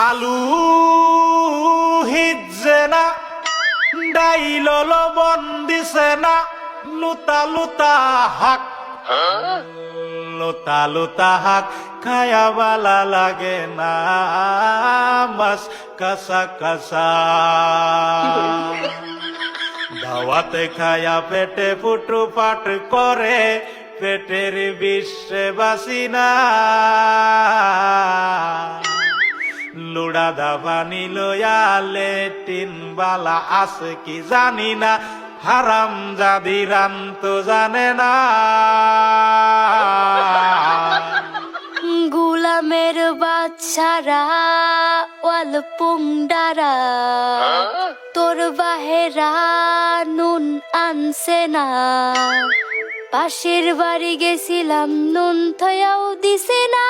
আলু হিজে না ডাইল লবণ দিছে না লুতা লুতা হাক লুতা লুতা হাক খায়া বালা লাগে না মাছ কাঁচা কাঁচা দাওয়াতে খায়া পেটে ফুটু পাট করে পেটের বিশ্বে বাসি না লুড়া দাবানি লয়া লেটিন বালা আছে কি জানি না হারাম জাদি রাম তো জানে না গুলামের বাচ্চারা ওয়াল পুংডারা তোর বাহেরা নুন আনছে না পাশের বাড়ি গেছিলাম নুন থয়াও দিছে না